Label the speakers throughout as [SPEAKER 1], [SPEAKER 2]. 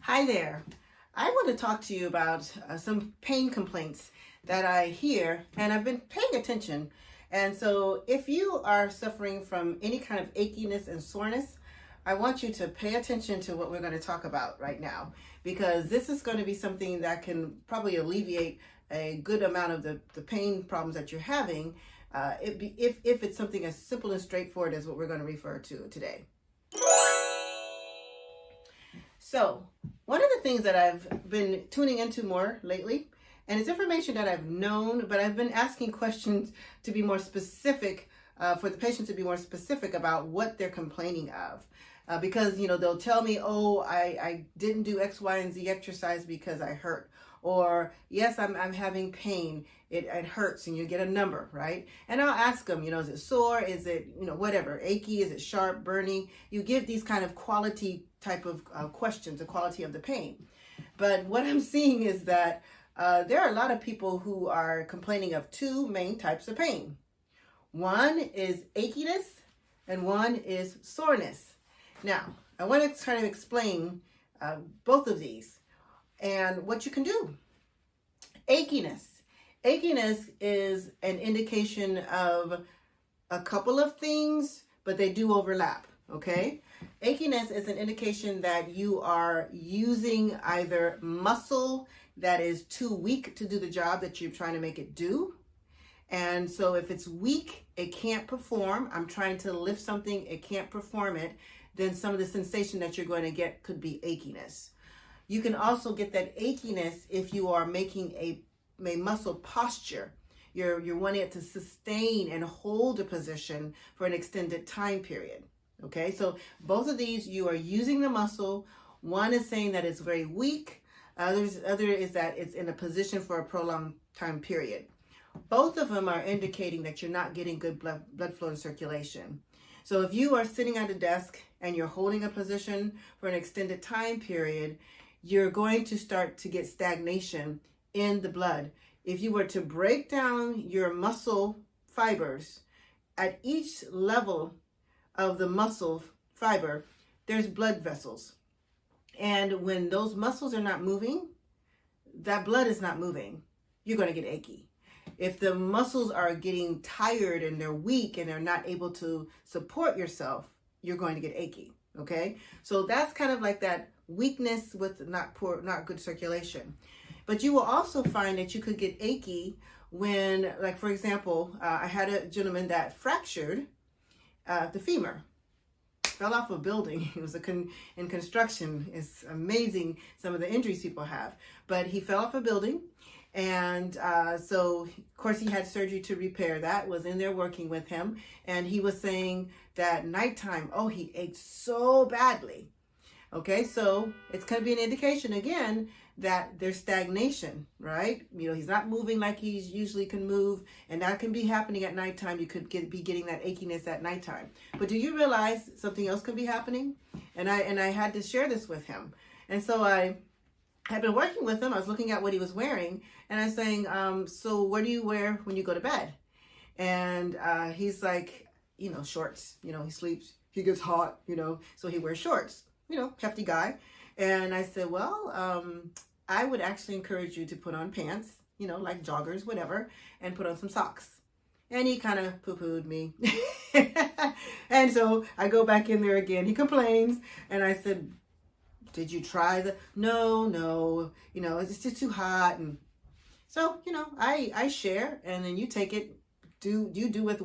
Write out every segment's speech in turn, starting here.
[SPEAKER 1] Hi there. I want to talk to you about some pain complaints that I hear, and I've been paying attention. And so if you are suffering from any kind of achiness and soreness, I want you to pay attention to what we're going to talk about right now, because this is going to be something that can probably alleviate a good amount of the pain problems that you're having, if it's something as simple and straightforward as what we're going to refer to today. So one of the things that I've been tuning into more lately, and it's information that I've known, but I've been asking questions to be more specific, for the patient to be more specific about what they're complaining of. Because, they'll tell me, oh, I didn't do X, Y, and Z exercise because I hurt. Or, yes, I'm having pain. It hurts, and you get a number, right? And I'll ask them, is it sore? Is it, whatever, achy? Is it sharp, burning? You give these kind of quality type of questions, the quality of the pain. But what I'm seeing is that there are a lot of people who are complaining of two main types of pain. One is achiness, and one is soreness. Now, I want to kind of explain both of these and what you can do. Achiness. Achiness is an indication of a couple of things, but they do overlap, okay? Achiness is an indication that you are using either muscle that is too weak to do the job that you're trying to make it do. And so if it's weak, it can't perform. I'm trying to lift something, it can't perform it. Then some of the sensation that you're going to get could be achiness. You can also get that achiness if you are making a muscle posture. You're wanting it to sustain and hold a position for an extended time period. Okay, so both of these, you are using the muscle. One is saying that it's very weak. Other is that it's in a position for a prolonged time period. Both of them are indicating that you're not getting good blood flow and circulation. So if you are sitting at a desk and you're holding a position for an extended time period, you're going to start to get stagnation in the blood. If you were to break down your muscle fibers, at each level of the muscle fiber, there's blood vessels. And when those muscles are not moving, that blood is not moving, you're going to get achy. If the muscles are getting tired and they're weak and they're not able to support yourself, you're going to get achy. Okay, so that's kind of like that weakness with not good circulation. But you will also find that you could get achy when, like, for example, I had a gentleman that fractured the femur, fell off a building. It was in construction. It's amazing some of the injuries people have. But he fell off a building, and so of course he had surgery to repair that. Was in there working with him, and he was saying that nighttime, oh, he ached so badly. Okay, so it's going to be an indication again that there's stagnation, right? He's not moving like he usually can move, and that can be happening at nighttime. You could be getting that achiness at nighttime. But do you realize something else could be happening? And I had to share this with him. And so I had been working with him. I was looking at what he was wearing, and I was saying, so what do you wear when you go to bed? And he's like, shorts. He sleeps, he gets hot, so he wears shorts. Hefty guy. And I said, well, I would actually encourage you to put on pants, like joggers, whatever, and put on some socks. And he kind of poo-pooed me. And so I go back in there again. He complains. And I said, did you try no, it's just too hot. And so, I share, and then you take it, you do with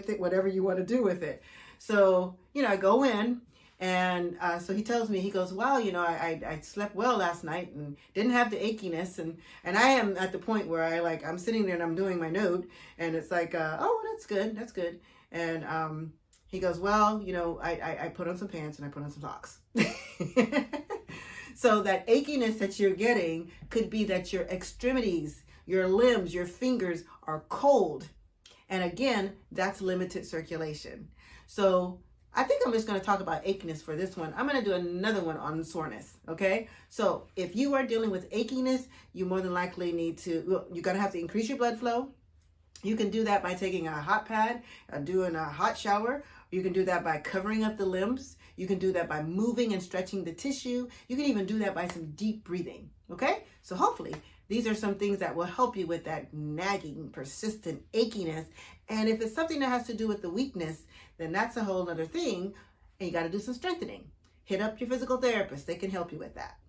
[SPEAKER 1] it whatever you want to do with it. So, I go in. And so he tells me, he goes, wow, I slept well last night and didn't have the achiness. And I am at the point where I'm sitting there and I'm doing my note, and it's like, oh, that's good. And he goes, well, I put on some pants and I put on some socks. So that achiness that you're getting could be that your extremities, your limbs, your fingers are cold. And again, that's limited circulation. So I think I'm just going to talk about achiness for this one. I'm going to do another one on soreness, okay? So if you are dealing with achiness, you more than likely need to, you're going to have to increase your blood flow. You can do that by taking a hot pad, doing a hot shower. You can do that by covering up the limbs. You can do that by moving and stretching the tissue. You can even do that by some deep breathing, okay? So hopefully these are some things that will help you with that nagging, persistent achiness. And if it's something that has to do with the weakness, then that's a whole other thing, and you got to do some strengthening. Hit up your physical therapist. They can help you with that.